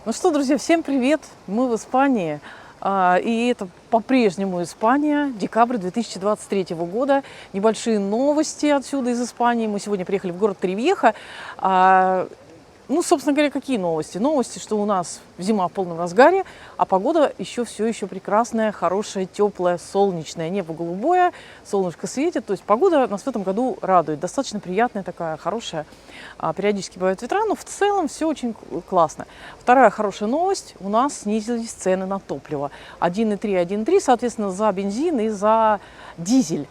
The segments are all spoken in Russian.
Ну что, друзья, всем привет! Мы в Испании, и это по-прежнему Испания, декабрь 2023 года. Небольшие новости отсюда из Испании. Мы сегодня приехали в город Торивьеха. Ну, собственно говоря, какие новости? Новости, что у нас зима в полном разгаре, а погода все еще прекрасная, хорошая, теплая, солнечная, небо голубое, солнышко светит. То есть погода нас в этом году радует. Достаточно приятная такая, хорошая. Периодически бывают ветра, но в целом все очень классно. Вторая хорошая новость. У нас снизились цены на топливо. 1,3, 1,3, соответственно, за бензин и за дизель.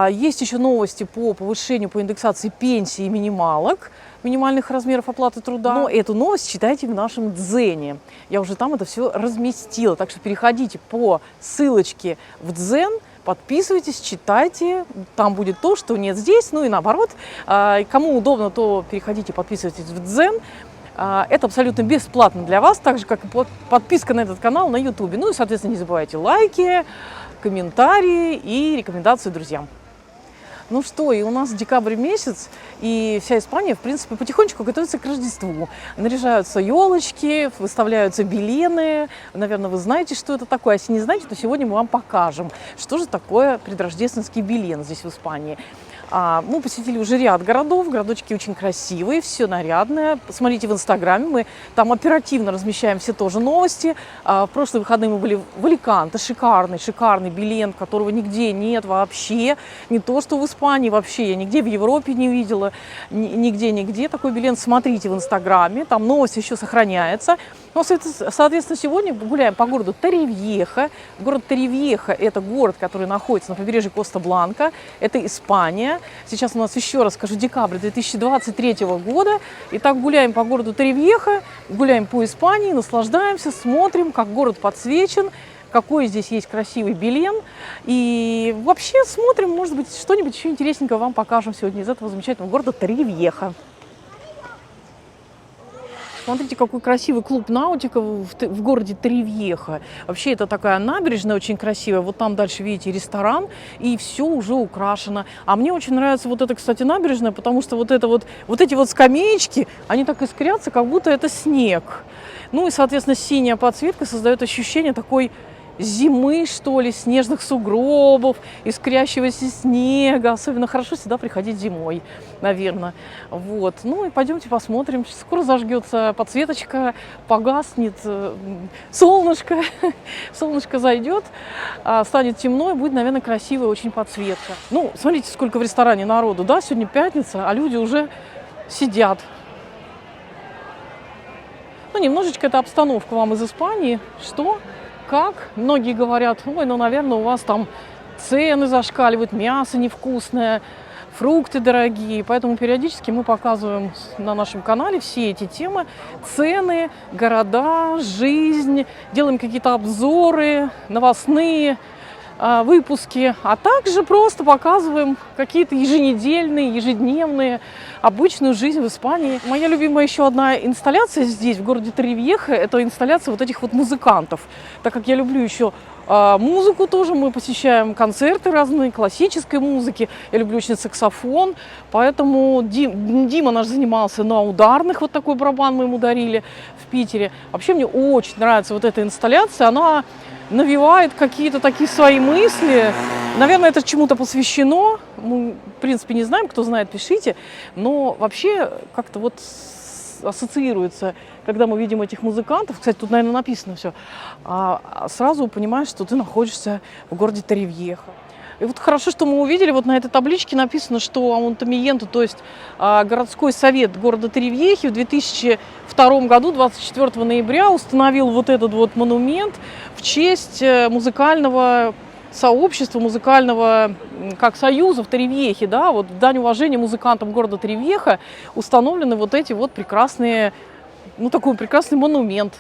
Есть еще новости по повышению, по индексации пенсий и минималок, минимальных размеров оплаты труда. Но эту новость читайте в нашем Дзене. Я уже там это все разместила. Так что переходите по ссылочке в Дзен, подписывайтесь, читайте. Там будет то, что нет здесь. Ну и наоборот. Кому удобно, то переходите, подписывайтесь в Дзен. Это абсолютно бесплатно для вас, так же, как и подписка на этот канал на YouTube. Ну и, соответственно, не забывайте лайки, комментарии и рекомендации друзьям. Ну что, и у нас декабрь месяц, и вся Испания, в принципе, потихонечку готовится к Рождеству. Наряжаются елочки, выставляются белены. Наверное, вы знаете, что это такое. А если не знаете, то сегодня мы вам покажем, что же такое предрождественский белен здесь в Испании. Мы посетили уже ряд городов, городочки очень красивые, все нарядное. Смотрите в Инстаграме, мы там оперативно размещаем все тоже новости. В прошлые выходные мы были в Аликанте, шикарный белен, которого нигде нет вообще. Не то, что в Испании вообще, я нигде в Европе не видела, нигде такой белен. Смотрите в Инстаграме, там новость еще сохраняется. Ну, соответственно, сегодня гуляем по городу Торивьеха. Город Торивьеха – это город, который находится на побережье Коста-Бланка. Это Испания. Сейчас у нас, еще раз скажу, декабрь 2023 года. Итак, гуляем по городу Торивьеха, гуляем по Испании, наслаждаемся, смотрим, как город подсвечен, какой здесь есть красивый белен. И вообще смотрим, может быть, что-нибудь еще интересненькое вам покажем сегодня из этого замечательного города Торивьеха. Смотрите, какой красивый клуб наутика в городе Торивьеха. Вообще, это такая набережная очень красивая. Вот там дальше, видите, ресторан, и все уже украшено. А мне очень нравится вот эта, кстати, набережная, потому что вот эти вот скамеечки, они так искрятся, как будто это снег. Ну и, соответственно, синяя подсветка создает ощущение такой зимы, что ли, снежных сугробов, искрящегося снега. Особенно хорошо сюда приходить зимой, наверное. Вот. Ну и пойдемте посмотрим. Скоро зажгется подсветочка, погаснет солнышко. Солнышко зайдет, станет темно, и будет, наверное, красивая очень подсветка. Ну, смотрите, сколько в ресторане народу, да? Сегодня пятница, а люди уже сидят. Ну, немножечко это обстановка вам из Испании. Что? Как? Многие говорят, ой, ну, наверное, у вас там цены зашкаливают, мясо невкусное, фрукты дорогие. Поэтому периодически мы показываем на нашем канале все эти темы. Цены, города, жизнь, делаем какие-то обзоры, новостные выпуски, а также просто показываем какие-то еженедельные, ежедневные, обычную жизнь в Испании. Моя любимая еще одна инсталляция здесь, в городе Торивьеха, это инсталляция вот этих вот музыкантов. Так как я люблю еще музыку тоже, мы посещаем концерты разные, классической музыки. Я люблю очень саксофон, поэтому Дима наш занимался на ударных, вот такой барабан мы ему дарили в Питере. Вообще мне очень нравится вот эта инсталляция, она навевает какие-то такие свои мысли. Наверное, это чему-то посвящено. Мы, в принципе, не знаем, кто знает, пишите. Но вообще как-то вот ассоциируется, когда мы видим этих музыкантов. Кстати, тут, наверное, написано все. Сразу понимаешь, что ты находишься в городе Торивьеха. И вот хорошо, что мы увидели, вот на этой табличке написано, что Аунтамиенто, то есть городской совет города Торивьехи в 2002 году, 24 ноября, установил вот этот вот монумент в честь музыкального сообщества, музыкального, как союза в Торивьехе, да, вот в дань уважения музыкантам города Торивьеха установлены вот эти вот прекрасные, ну, такой прекрасный монумент.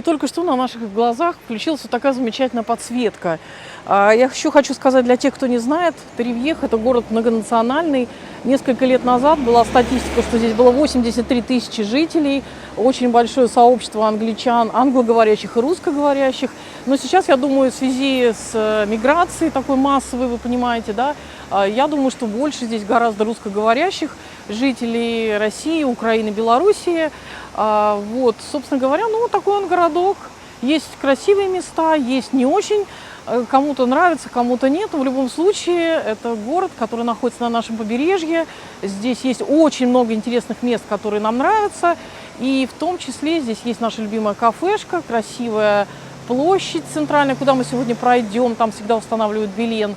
И только что на наших глазах включилась вот такая замечательная подсветка. Я еще хочу сказать для тех, кто не знает, Торревьеха – это город многонациональный. Несколько лет назад была статистика, что здесь было 83 тысячи жителей, очень большое сообщество англичан, англоговорящих и русскоговорящих. Но сейчас, я думаю, в связи с миграцией такой массовой, вы понимаете, да, я думаю, что больше здесь гораздо русскоговорящих жителей России, Украины, Белоруссии. Вот, собственно говоря, ну, такой он городок. Есть красивые места, есть не очень. Кому-то нравится, кому-то нет. Но в любом случае, это город, который находится на нашем побережье. Здесь есть очень много интересных мест, которые нам нравятся. И в том числе здесь есть наша любимая кафешка, красивая площадь центральная, куда мы сегодня пройдем. Там всегда устанавливают Белен.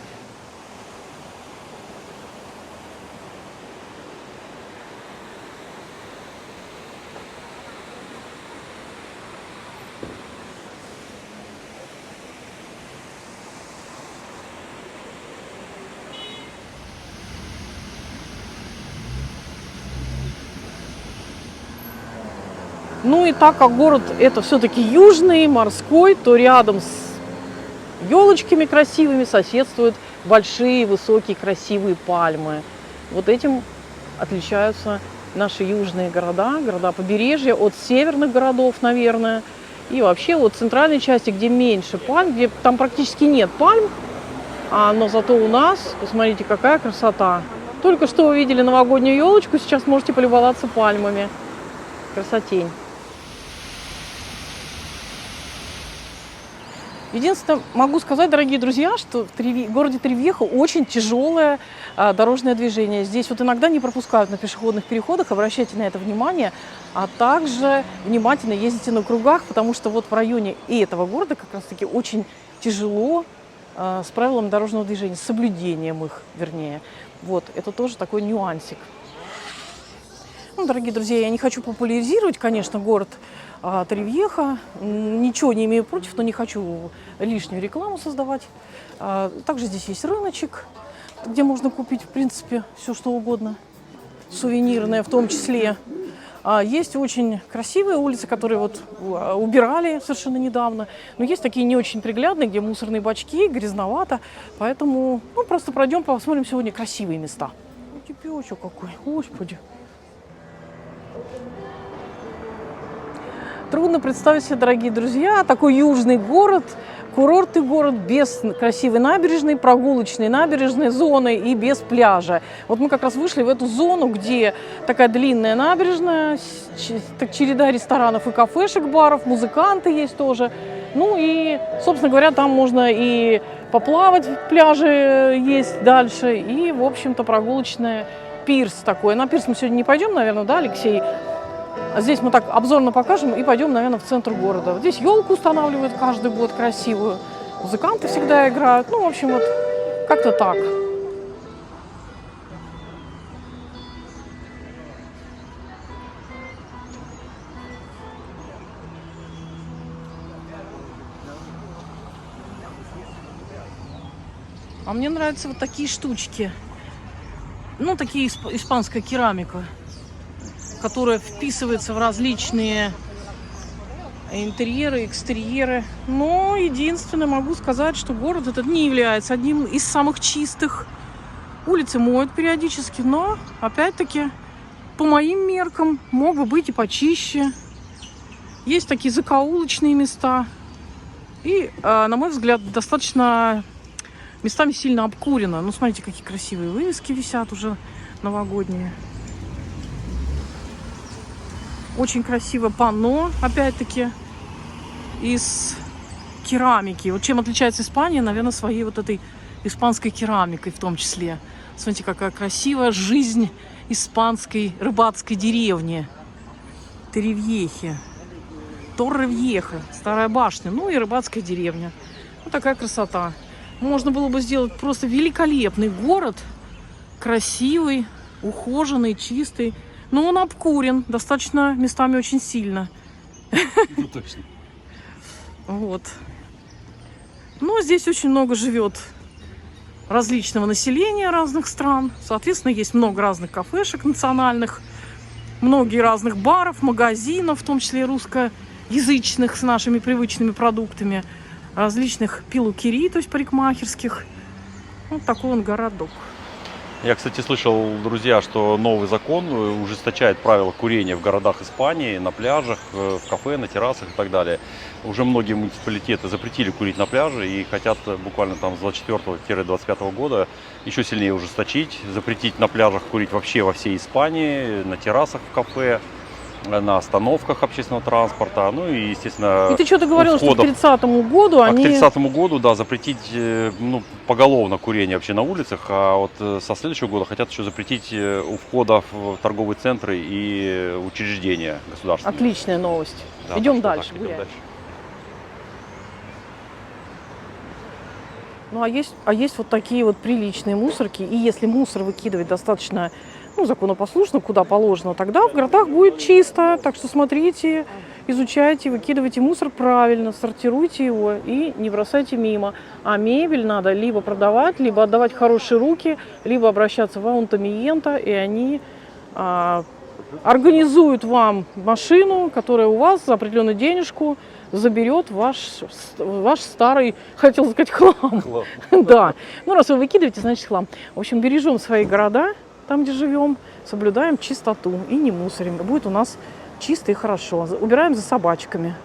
Ну и так как город это все-таки южный, морской, то рядом с елочками красивыми соседствуют большие, высокие, красивые пальмы. Вот этим отличаются наши южные города, города побережья от северных городов, наверное. И вообще от центральной части, где меньше пальм, где там практически нет пальм, но зато у нас, посмотрите, какая красота. Только что увидели новогоднюю елочку, сейчас можете полюбоваться пальмами. Красотень. Единственное, могу сказать, дорогие друзья, что в городе Торревьеха очень тяжелое дорожное движение. Здесь вот иногда не пропускают на пешеходных переходах, обращайте на это внимание, а также внимательно ездите на кругах, потому что вот в районе и этого города как раз-таки очень тяжело с правилами дорожного движения, с соблюдением их, вернее. Вот, это тоже такой нюансик. Ну, дорогие друзья, я не хочу популяризировать, конечно, город Торревьеха. Ничего не имею против, но не хочу лишнюю рекламу создавать. Также здесь есть рыночек, где можно купить, в принципе, все что угодно. Сувенирное в том числе. Есть очень красивые улицы, которые вот убирали совершенно недавно. Но есть такие не очень приглядные, где мусорные бачки, грязновато. Поэтому ну, просто пройдем, посмотрим сегодня красивые места. Ну, кипячок какой, господи. Трудно представить себе, дорогие друзья, такой южный город, курортный город без красивой набережной, прогулочной набережной зоны и без пляжа. Вот мы как раз вышли в эту зону, где такая длинная набережная, череда ресторанов и кафешек, баров, музыканты есть тоже. Ну и, собственно говоря, там можно и поплавать, пляжи есть дальше, и, в общем-то, прогулочная пирс такой. На пирс мы сегодня не пойдем, наверное, да, Алексей? Здесь мы так обзорно покажем и пойдем, наверное, в центр города. Вот здесь елку устанавливают каждый год красивую. Музыканты всегда играют. Ну, в общем, вот как-то так. А мне нравятся вот такие штучки. Ну, такие испанская керамика, которая вписывается в различные интерьеры, экстерьеры. Но единственное, могу сказать, что город этот не является одним из самых чистых. Улицы моют периодически, но, опять-таки, по моим меркам, мог бы быть и почище. Есть такие закоулочные места. И, на мой взгляд, достаточно местами сильно обкурено. Ну, смотрите, какие красивые вывески висят уже новогодние. Очень красивое панно, опять-таки, из керамики. Вот чем отличается Испания, наверное, своей вот этой испанской керамикой в том числе. Смотрите, какая красивая жизнь испанской рыбацкой деревни. Торревьехи. Торревьеха, старая башня, ну и рыбацкая деревня. Вот такая красота. Можно было бы сделать просто великолепный город. Красивый, ухоженный, чистый. Но он обкурен, достаточно местами очень сильно. Ну, точно. Вот. Но здесь очень много живет различного населения разных стран. Соответственно, есть много разных кафешек национальных, многие разных баров, магазинов, в том числе язычных с нашими привычными продуктами, различных пилукерий, то есть парикмахерских. Вот такой он городок. Я, кстати, слышал, друзья, что новый закон ужесточает правила курения в городах Испании, на пляжах, в кафе, на террасах и так далее. Уже многие муниципалитеты запретили курить на пляже и хотят буквально там с 24-25 года еще сильнее ужесточить, запретить на пляжах курить вообще во всей Испании, на террасах в кафе, на остановках общественного транспорта, ну и, естественно, И ты что-то говорил, что к входов. 30-му году А к они... 30 году, да, запретить поголовно курение вообще на улицах, а вот со следующего года хотят еще запретить у входа в торговые центры и учреждения государственные. Отличная новость. Да, Идем так что дальше, так, идем гуляем. дальше. Ну, а есть вот такие вот приличные мусорки. И если мусор выкидывать достаточно, ну, законопослушно, куда положено, тогда в городах будет чисто. Так что смотрите, изучайте, выкидывайте мусор правильно, сортируйте его и не бросайте мимо. А мебель надо либо продавать, либо отдавать в хорошие руки, либо обращаться в аунтомиента, и они организуют вам машину, которая у вас за определенную денежку заберет ваш старый, хотел сказать, хлам. Да. Ну, раз вы выкидываете, значит хлам. В общем, бережем свои города, там, где живем, соблюдаем чистоту и не мусорим. Будет у нас чисто и хорошо. Убираем за собачками.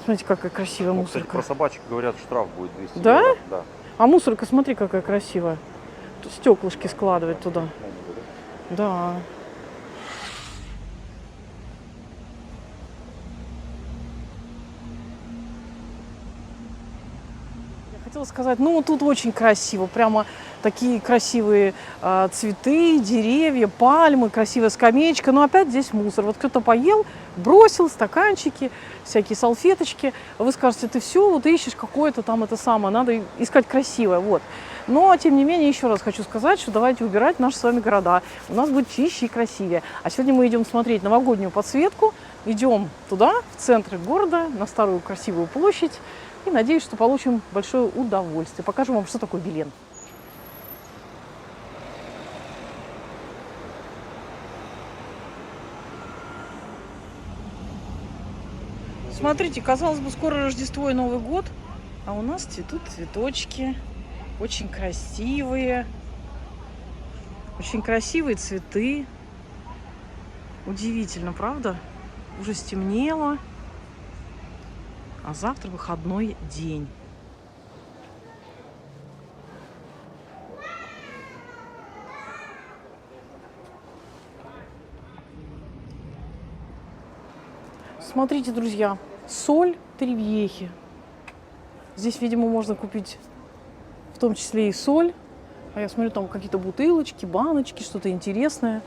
Смотрите, какая красивая Ну, кстати, мусорка. про собачек говорят, штраф будет 200 Да? евро. Да? А мусорка, смотри, какая красивая. Тут стеклышки складывать туда. Да. Хотела сказать, ну тут очень красиво, прямо такие красивые цветы, деревья, пальмы, красивая скамеечка, но опять здесь мусор. Вот кто-то поел, бросил стаканчики, всякие салфеточки. Вы скажете, ты все, вот ищешь какое-то там это самое, надо искать красивое, вот. Но, тем не менее, еще раз хочу сказать, что давайте убирать наши с вами города. У нас будет чище и красивее. А сегодня мы идем смотреть новогоднюю подсветку, идем туда, в центр города, на старую красивую площадь. И надеюсь, что получим большое удовольствие. Покажем вам, что такое Белен. Смотрите, казалось бы, скоро Рождество и Новый год, а у нас цветут цветочки. Очень красивые. Очень красивые цветы. Удивительно, правда? Уже стемнело. А завтра выходной день. Смотрите, друзья, соль Тривьехи. Здесь, видимо, можно купить в том числе и соль. А я смотрю, там какие-то бутылочки, баночки, что-то интересное.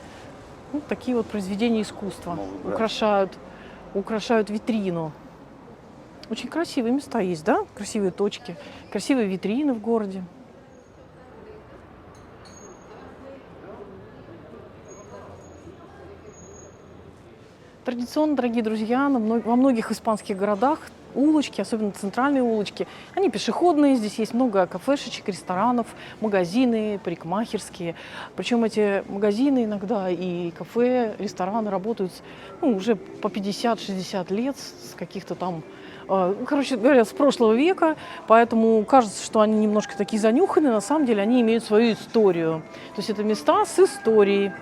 Вот такие вот произведения искусства украшают витрину. Очень красивые места есть, да? Красивые точки, красивые витрины в городе. Традиционно, дорогие друзья, во многих испанских городах улочки, особенно центральные улочки, они пешеходные. Здесь есть много кафешечек, ресторанов, магазины, парикмахерские. Причем эти магазины иногда и кафе, рестораны работают уже по 50-60 лет с каких-то там, короче говоря, с прошлого века. Поэтому кажется, что они немножко такие занюханные. На самом деле они имеют свою историю. То есть это места с историей.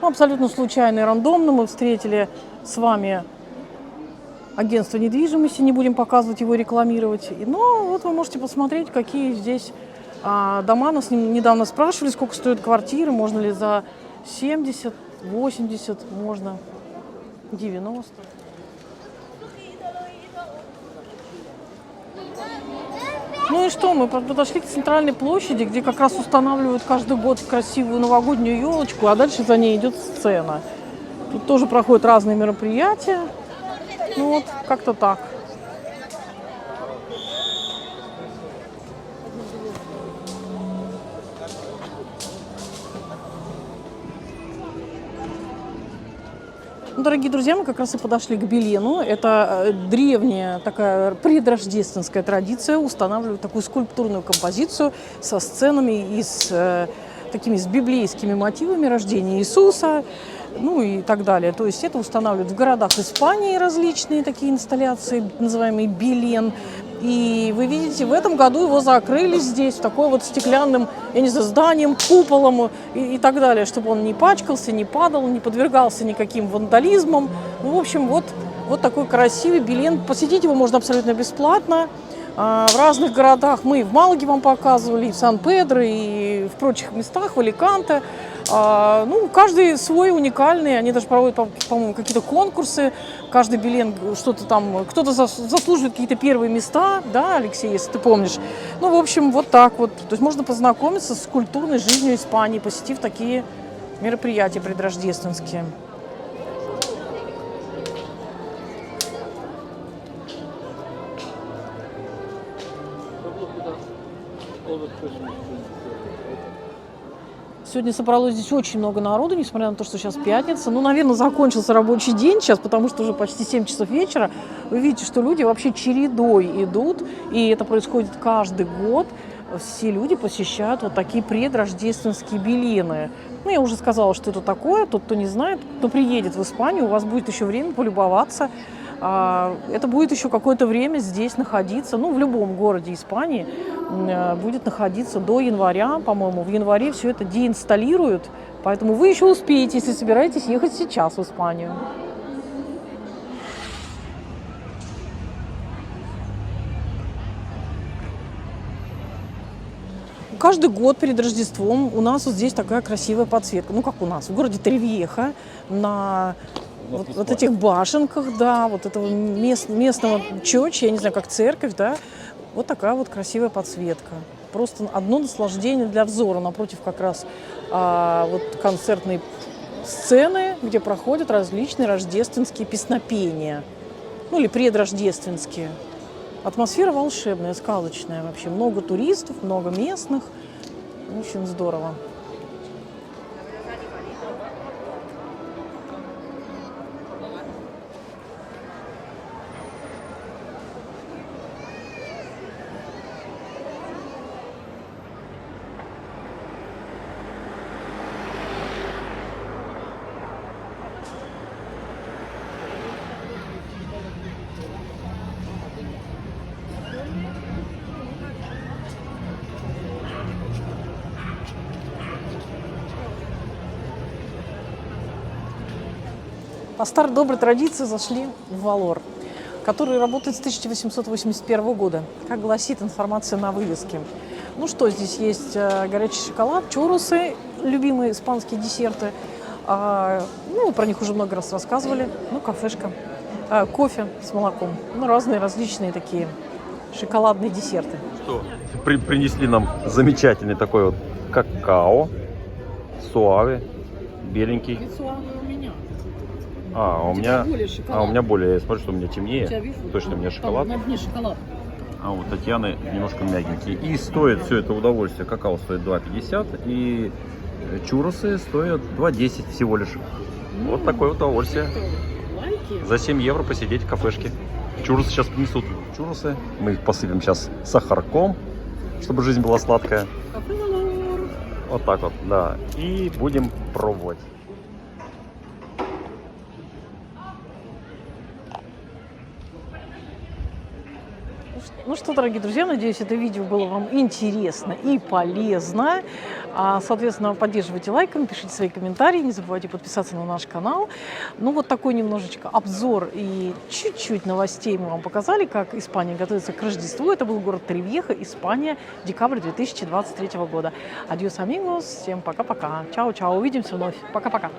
Абсолютно случайно и рандомно мы встретили с вами агентство недвижимости, не будем показывать его, рекламировать. Но вот вы можете посмотреть, какие здесь дома. Нас недавно спрашивали, сколько стоят квартиры, можно ли за 70, 80, можно 90. Ну и что, мы подошли к центральной площади, где как раз устанавливают каждый год красивую новогоднюю елочку, а дальше за ней идет сцена. Тут тоже проходят разные мероприятия. Ну вот, как-то так. Ну, дорогие друзья, мы как раз и подошли к Белену. Это древняя такая предрождественская традиция устанавливать такую скульптурную композицию со сценами и с такими с библейскими мотивами рождения Иисуса, ну и так далее. То есть это устанавливают в городах Испании различные такие инсталляции, называемые Белен. И вы видите, в этом году его закрыли здесь, такой вот стеклянным, я не знаю, зданием, куполом и так далее, чтобы он не пачкался, не падал, не подвергался никаким вандализмам. Ну, в общем, вот такой красивый Белен. Посетить его можно абсолютно бесплатно. В разных городах мы в Малаге вам показывали, и в Сан-Педро, и в прочих местах, в Аликанте. Ну, каждый свой уникальный, они даже проводят, по-моему, какие-то конкурсы, каждый Белен что-то там, кто-то заслуживает какие-то первые места, да, Алексей, если ты помнишь. Ну, в общем, вот так вот. То есть можно познакомиться с культурной жизнью Испании, посетив такие мероприятия предрождественские. Сегодня собралось здесь очень много народу, несмотря на то, что сейчас пятница. Ну, наверное, закончился рабочий день сейчас, потому что уже почти 7 часов вечера. Вы видите, что люди вообще чередой идут, и это происходит каждый год. Все люди посещают вот такие предрождественские Белены. Ну, я уже сказала, что это такое. Тот, кто не знает, кто приедет в Испанию, у вас будет еще время полюбоваться. Это будет еще какое-то время здесь находиться, ну, в любом городе Испании будет находиться до января, по-моему. В январе все это деинсталируют, поэтому вы еще успеете, если собираетесь ехать сейчас в Испанию. Каждый год перед Рождеством у нас вот здесь такая красивая подсветка. Ну, как у нас, в городе Тривьеха, на вот этих башенках, да, вот этого местного чёрча, я не знаю, как церковь, да, вот такая вот красивая подсветка. Просто одно наслаждение для взора. Напротив как раз вот концертные сцены, где проходят различные рождественские песнопения, ну или предрождественские. Атмосфера волшебная, сказочная вообще. Много туристов, много местных. Очень здорово. По старой доброй традиции зашли в Валор, который работает с 1881 года, как гласит информация на вывеске. Ну что, здесь есть горячий шоколад, чурросы, любимые испанские десерты. Ну, про них уже много раз рассказывали. Ну, кафешка, кофе с молоком. Ну, разные различные такие шоколадные десерты. Что? Принесли нам замечательный такой вот какао, суаве, беленький. У меня более, я смотрю, что у меня темнее. Точно, у меня шоколад. На дне шоколад. А у Татьяны немножко мягенькие. И стоит все это удовольствие. Какао стоит 2,50 и чурросы стоят 2,10 всего лишь. Вот такое удовольствие. За 7 евро посидеть в кафешке. Чурросы сейчас принесут. Чурросы. Мы их посыпем сейчас сахарком, чтобы жизнь была сладкая. Вот так вот, да. И будем пробовать. Ну что, дорогие друзья, надеюсь, это видео было вам интересно и полезно. Соответственно, поддерживайте лайками, пишите свои комментарии, не забывайте подписаться на наш канал. Ну вот такой немножечко обзор и чуть-чуть новостей мы вам показали, как Испания готовится к Рождеству. Это был город Тривьеха, Испания, декабрь 2023 года. Адьос, амигос, всем пока-пока. Чао-чао, увидимся вновь. Пока-пока.